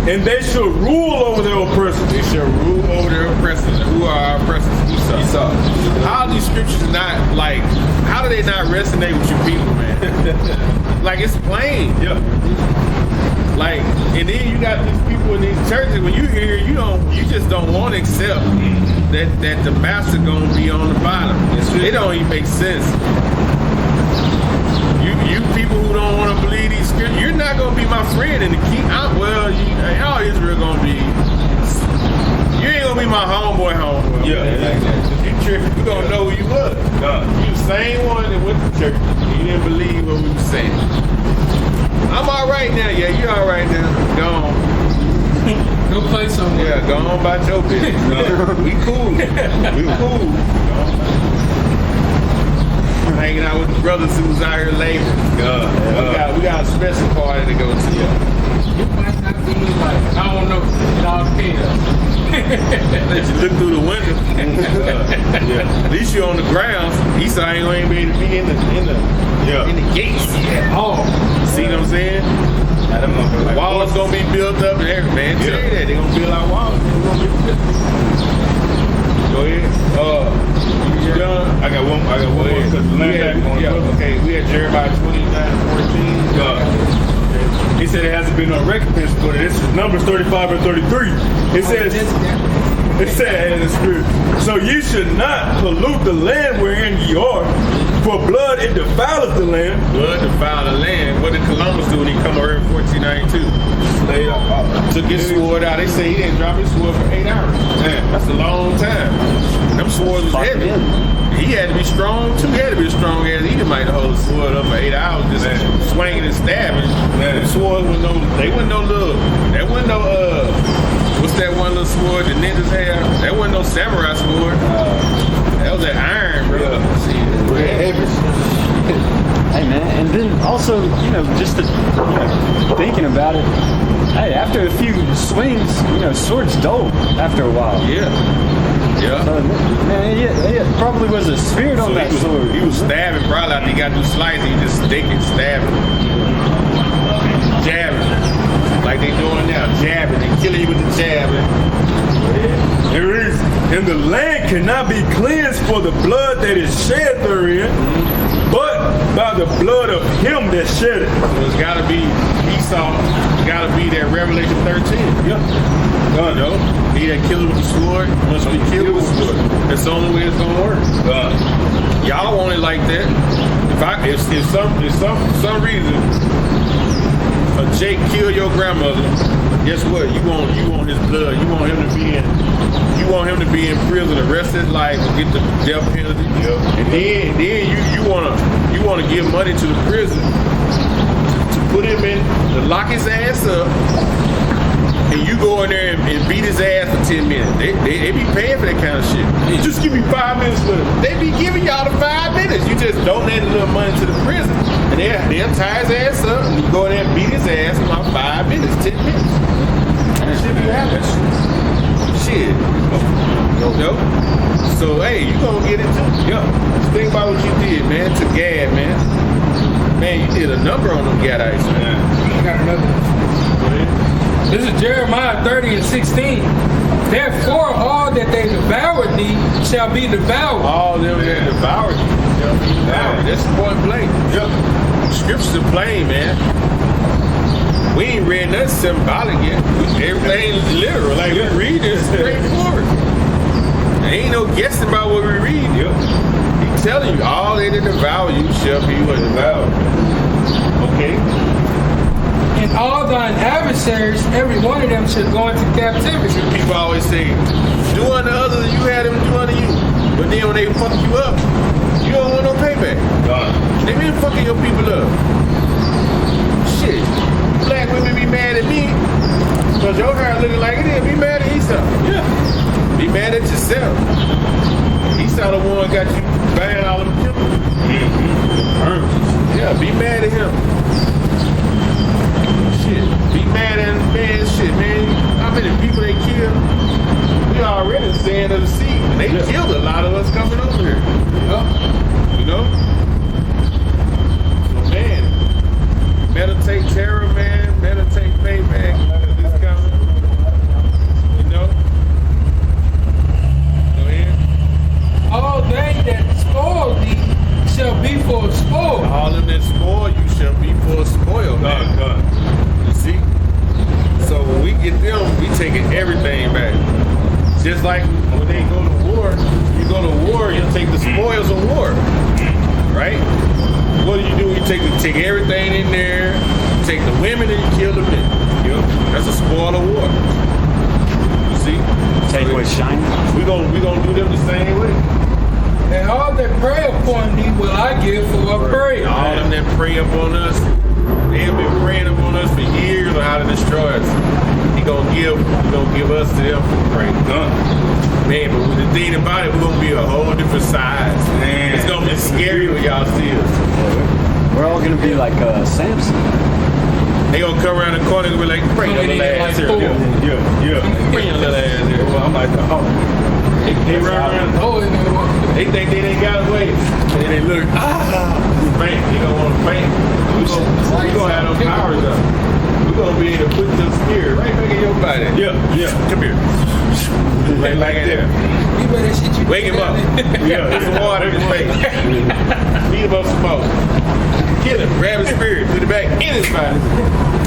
And they shall rule over their oppressors. They shall rule over their oppressors. And who are our oppressors? Esau. How are these scriptures not, like, how do they not resonate with you people, man? Like, it's plain. Yeah. Like, and then you got these people in these churches, when you hear, you just don't want to accept that the master gonna be on the bottom. It don't even make sense. You people who don't want to believe these scriptures, you're not gonna be my friend in the key. Y'all Israel gonna be. You ain't gonna be my homeboy. Yeah. You tripping? You gonna know who you was. You the same one that went to church. You didn't believe what we were saying. I'm all right now. Yeah, you all right now. Go on. Go play somewhere. Yeah, go on about your business. We cool. We cool. Hanging out with the brothers who's out here laboring. We got a special party to go to. It might not be like, I don't know. It all depends. Let you look through the window. At least you're on the ground. Esau ain't gonna be able to be in the gates. Oh, see what I'm saying? Like walls gonna be built up and everything. Man, tell you that they gonna build our walls. Go ahead. You done? I got one more because the land back on. Okay, we had Jeremiah 29:14. He said it hasn't been no recompense for it. This is Numbers 35 and 33. It says in the script, so ye should not pollute the land wherein ye are, for blood it defileth the land. Blood defileth the land. What did Columbus do when he come over in 1492? Took his sword out. They say he didn't drop his sword for 8 hours. Man, that's a long time. Them swords was heavy. He had to be strong too. He had to be as strong as Edomite to hold a sword up for 8 hours, just swinging and stabbing. Them swords was they wasn't no little. That wasn't no what's that one little sword the ninjas have? That wasn't no samurai sword. That was that iron, bro. Hey man, and then also, just thinking about it, hey, after a few swings, swords dull after a while. Yeah. Man, it probably was a spirit on that sword. He was stabbing, probably after he got through slicing, he just sticking, stabbing, jabbing, like they doing now, jabbing, they killing you with the jabbing. There is, and the land cannot be cleansed for the blood that is shed therein, but by the blood of him that shed it. So it's gotta be Esau, gotta be that Revelation 13. He that kills with the sword must be killed with the sword. That's the only way it's gonna work. Y'all want it like that. If some reason Jake killed your grandmother, guess what? You want his blood. You want him to be in prison the rest of his life and get the death penalty. And then you wanna give money to the prison to put him in, to lock his ass up. And you go in there and beat his ass for 10 minutes. They be paying for that kind of shit. Just give me 5 minutes for it. They be giving y'all the 5 minutes. You just donate a little money to the prison. And they'll tie his ass up and you go in there and beat his ass in about 5 minutes, 10 minutes. That shit be happening. Shit. So, hey, you gonna get it too. Just think about what you did, man, to Gad, man. Man, you did a number on them Gadites, man. I got another one. This is Jeremiah 30 and 16. Therefore, all that they devoured thee shall be devoured. All them that devoured thee shall be devoured. That's point blank. Scriptures are plain, man. We ain't read nothing symbolic yet. Everything's literal. Like, we read this straightforward. There ain't no guessing about what we read. He's telling you, all they that devour you shall be devoured. Okay? And all thine adversaries, every one of them should go into captivity. People always say, do unto others as you had them do unto you. But then when they fuck you up, you don't want no payback. They been fucking your people up. Shit. Black women be mad at me because your hair looking like it is. Be mad at Esau. Be mad at yourself. Esau the one got you buying all of them children. Be mad at him. Be mad at man, shit, man. How many people they killed? We already in the sand of the sea. And they killed a lot of us coming over here. So, man, meditate terror, man. Meditate payback. This coming. taking everything back. Just like when they go to war, you take the spoils of war, right? What do? You take everything in there, you take the women and you kill the men. That's a spoil of war. You see? Take what's shiny. We gonna do them the same way. And all that pray upon thee will I give for a prayer. All of them that pray upon us, they have been praying upon us for years on how to destroy us. He gonna give us to them for prayer. Man, but the thing about it, we're gonna be a whole different size. Man. It's gonna be scary when y'all see us. We're all gonna be like Samson. They gonna come around the corner and be like, bring your little ass here. Bring your little ass here. Well, I'm like, They run around. They think they ain't got away. And they look, faint. They don't want to faint. We gonna have those powers up. We're gonna be able to put your spirit right back in your body. Come here. Right back in there. You better shit you. Wake him up. Put some water in his face. Feed him up some more. Kill him. Grab his spirit. Put it back in his body.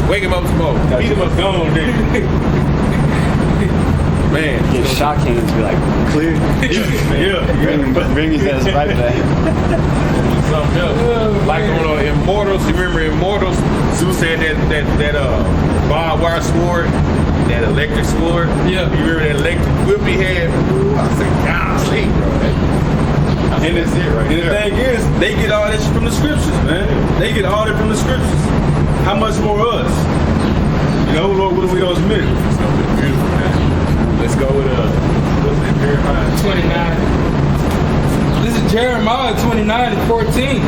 Wake him up some more. Feed him up gone then. Man. Get shock hands, be like, clear. Bring his ass right back. Something else. Like on Immortals, you remember Immortals? Zeus had that barbed wire sword, that electric sword. Yeah. You remember that electric whip he had? Ooh, I said, golly, bro. And that's it right And the thing is, they get all this from the scriptures, man. They get all that from the scriptures. How much more us? You know, Lord, what are we gonna submit? It's gonna be beautiful, man. Let's go with what's that, Jeremiah 29. This is Jeremiah 29:14.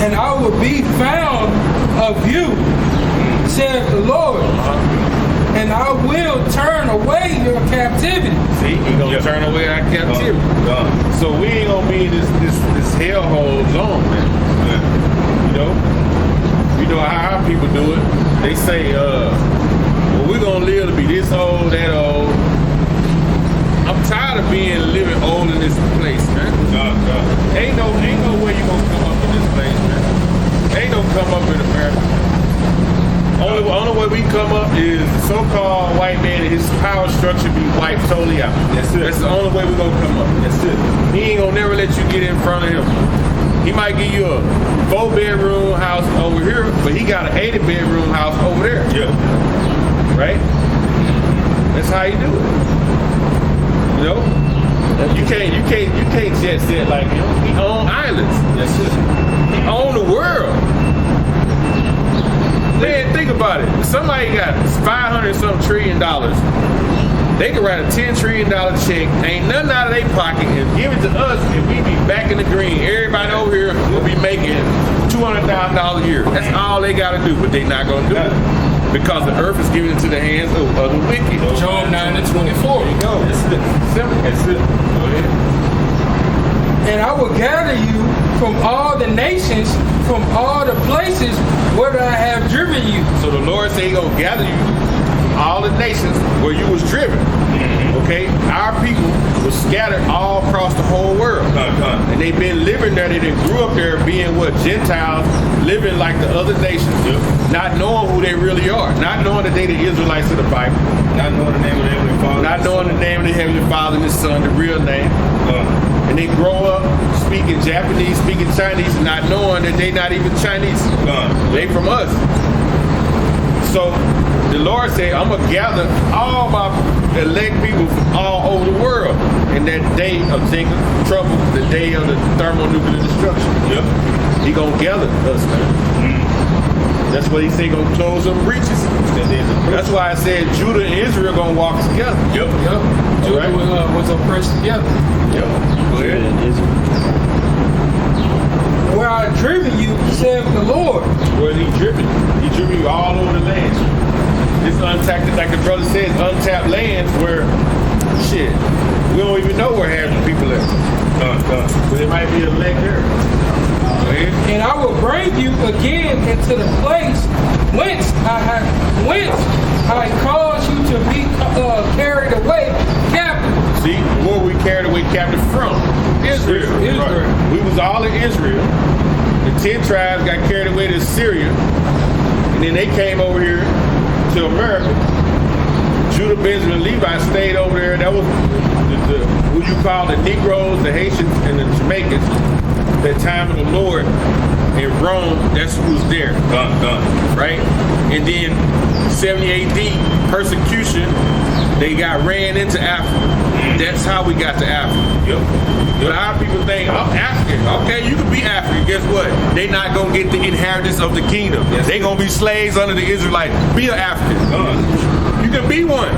And I will be found of you, saith the Lord. And I will turn away your captivity. See, he gonna turn away our captivity. So we ain't gonna be in this hellhole zone, man. You know how our people do it. They say, well, we're gonna live to be this old, that old. I'm tired of living old in this place, man. Ain't no way you gonna come up in this place, man. Ain't no come up in America. Only way we come up is the so-called white man and his power structure be wiped totally out. That's it. That's the only way we're gonna come up. That's it. He ain't gonna never let you get in front of him. He might give you a 4-bedroom house over here, but he got an 80-bedroom house over there. Yeah. Right? That's how you do it. You know? You can't jet set like him. He own islands. That's it. He own the world. Man, think about it. If somebody got $500-something trillion, they could write a $10 trillion check, ain't nothing out of their pocket, and give it to us, and we be back in the green. Everybody over here will be making $200,000 a year. That's all they got to do, but they not going to do it. Because the earth is given into the hands of the wicked. Job 9:24. There you go. That's it. Simple. That's it. Go ahead. And I will gather you from all the nations, from all the places where I have driven you. So the Lord said He gonna gather you from all the nations where you was driven. Okay, our people was scattered all across the whole world, and they've been living there. They grew up there, being what Gentiles, living like the other nations, not knowing who they really are, not knowing that they the Israelites of the Bible, Not knowing the name of the Heavenly Father. not knowing the name of the Heavenly Father and His Son, the real name. And they grow up speaking Japanese, speaking Chinese, not knowing that they not even Chinese. They from us. So the Lord said, I'm going to gather all my elect people from all over the world in that day of Jacob trouble, the day of the thermonuclear destruction. He going to gather us, man. That's what He said, going to close them breaches. That's why I said Judah and Israel going to walk together. Judah was oppressed together. Go ahead. Where I have driven you, saith the Lord. Where He driven you? He driven you all over the land. It's untapped, like the brother said, untapped lands where, shit, we don't even know where half the people are. But it might be a leg there. And I will bring you again into the place whence I caused you to be carried away captive. See, where we carried away captive from? Israel. Right. We was all in Israel. The 10 tribes got carried away to Syria. And then they came over here to America. Judah, Benjamin, Levi stayed over there. That was the what you call the Negroes, the Haitians, and the Jamaicans. That time of the Lord in Rome, that's who was there. Right? And then 70 AD, persecution, they got ran into Africa. That's how we got to Africa. A lot of people think, I'm African. Okay, you can be African. Guess what? They not going to get the inheritance of the kingdom. They going to be slaves under the Israelites. Be an African. You can be one.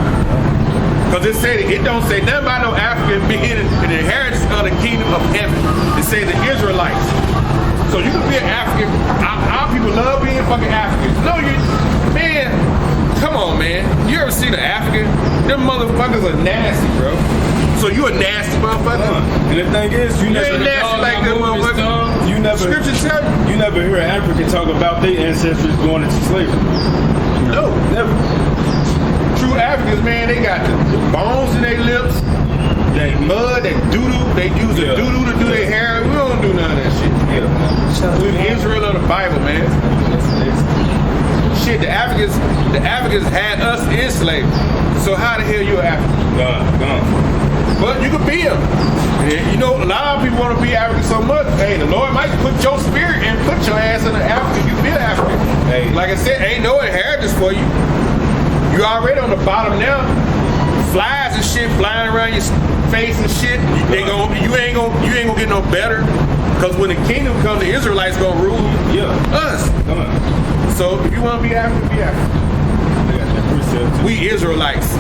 Because it don't say nothing about no African being an inheritance of the kingdom of heaven. It say the Israelites. So you can be an African. Our people love being fucking Africans. No, man, come on, man. You ever seen an African? Them motherfuckers are nasty, bro. So you a nasty motherfucker? And the thing is, you never ain't nasty like that motherfucker. Scripture tell you never hear an African talk about their ancestors going into slavery. No, never. True Africans, man, they got the bones in their lips, they mud, they doo-doo, they use the doo-doo to do their hair. We don't do none of that shit. We in Israel of the Bible, man. Shit, the Africans had us in slavery. So how the hell you an African? Gone. But you could be them. And you know, a lot of people want to be African so much. Hey, the Lord might put your spirit and put your ass in an African. You be an African. Hey, like I said, ain't no inheritance for you. You already on the bottom now. Flies and shit flying around your face and shit. You ain't gonna get no better. Because when the kingdom comes, the Israelites gonna rule us. Come on. So if you want to be African, be African. We Israelites.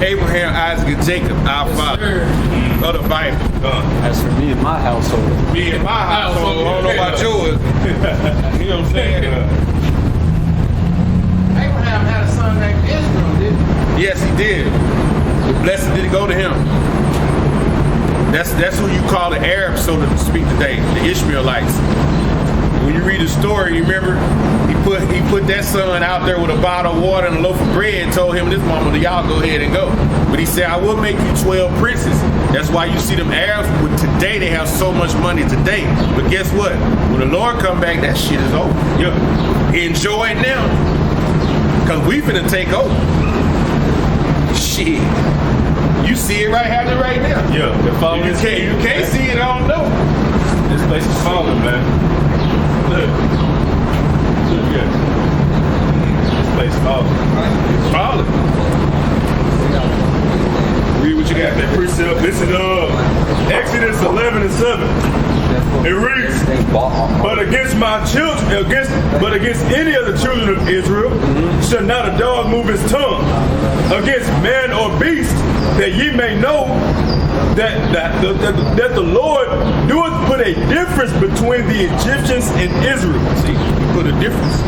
Abraham, Isaac, and Jacob, our father. Of the Bible. As for me and my household. Me and my household. I don't know about yours. You know what I'm saying? Abraham had a son named Israel, didn't he? Yes, he did. The blessing did go to him. That's who you call the Arabs, so to speak today, the Ishmaelites. When you read the story, you remember he put that son out there with a bottle of water and a loaf of bread and told him and his mama, y'all go ahead and go. But he said, I will make you 12 princes. That's why you see them Arabs, but today they have so much money today. But guess what? When the Lord come back, that shit is over. Enjoy it now. Because we finna take over. Shit. You see it happening right now. If you can't see it, I don't know. This place is falling, man. Look here. This place is falling. It's falling. Read what you got there. Precept. This is Exodus 11 and 7. It reads, but against any of the children of Israel shall not a dog move his tongue against man or beast, that ye may know that the Lord doeth put a difference between the Egyptians and Israel. See, he put a difference.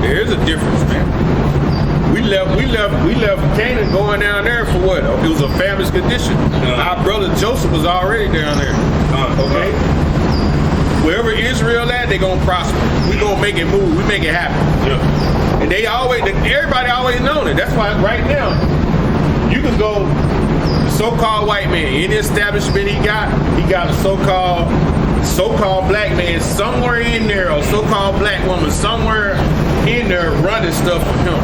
There is a difference, man. We left Canaan going down there for what? It was a famish condition. Our brother Joseph was already down there. Okay? Wherever Israel at, they gonna prosper. We gonna make it move. We make it happen. And everybody always known it. That's why right now, you can go, the so-called white man, any establishment he got a so-called black man somewhere in there, or so-called black woman somewhere in there running stuff for him.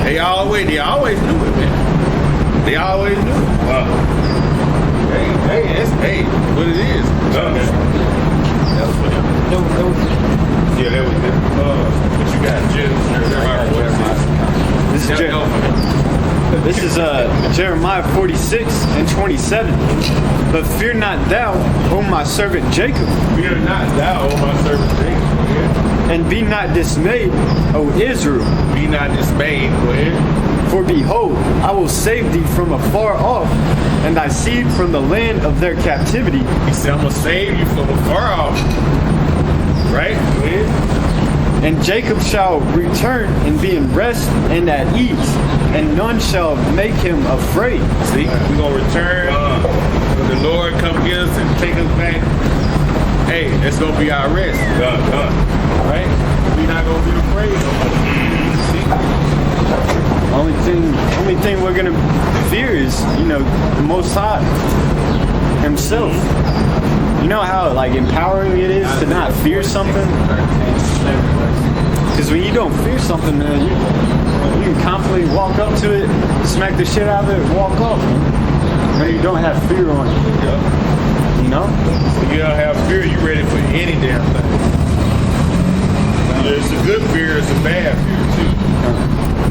They always knew it, man. They always knew it. Wow. Hey, what it is. That was for him. Yeah, that was good. What you got, Jeremiah? This is Jeremiah 46 and 27. But fear not thou, O my servant Jacob. Fear not thou, O my servant Jacob. Yeah. And be not dismayed, O Israel. Be not dismayed. Go ahead. For behold, I will save thee from afar off, and thy seed from the land of their captivity. He said, I'm going to save you from afar off. Right? Go ahead. And Jacob shall return and be in rest and at ease, and none shall make him afraid. See, we're going to return when the Lord come get us and take us back. Hey, that's going to be our rest. Right? We're not going to be afraid no more. See? Only thing we're gonna fear is, the Most High Himself. You know how empowering it is to not fear something? Because when you don't fear something, man, you can confidently walk up to it, smack the shit out of it and walk off. No, you don't have fear on it. Yeah. You know? When you don't have fear, you ready for any damn thing. It's a good fear, it's a bad fear too.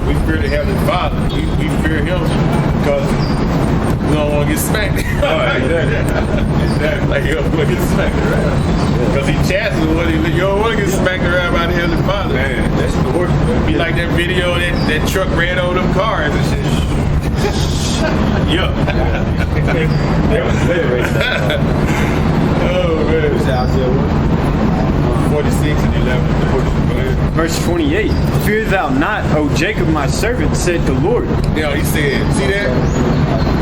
We fear the Heavenly Father. We fear Him because we don't want to get smacked. Exactly. Like you don't want to get smacked around. Because He chasts what you don't want to get smacked around by the Heavenly Father. Man, that's the worst. Be like that video that truck ran over them cars and shit. Yeah. That was bad. Oh man. 46 and 11. Verse 28. Fear thou not, O Jacob, my servant, said the Lord. Yeah, He said,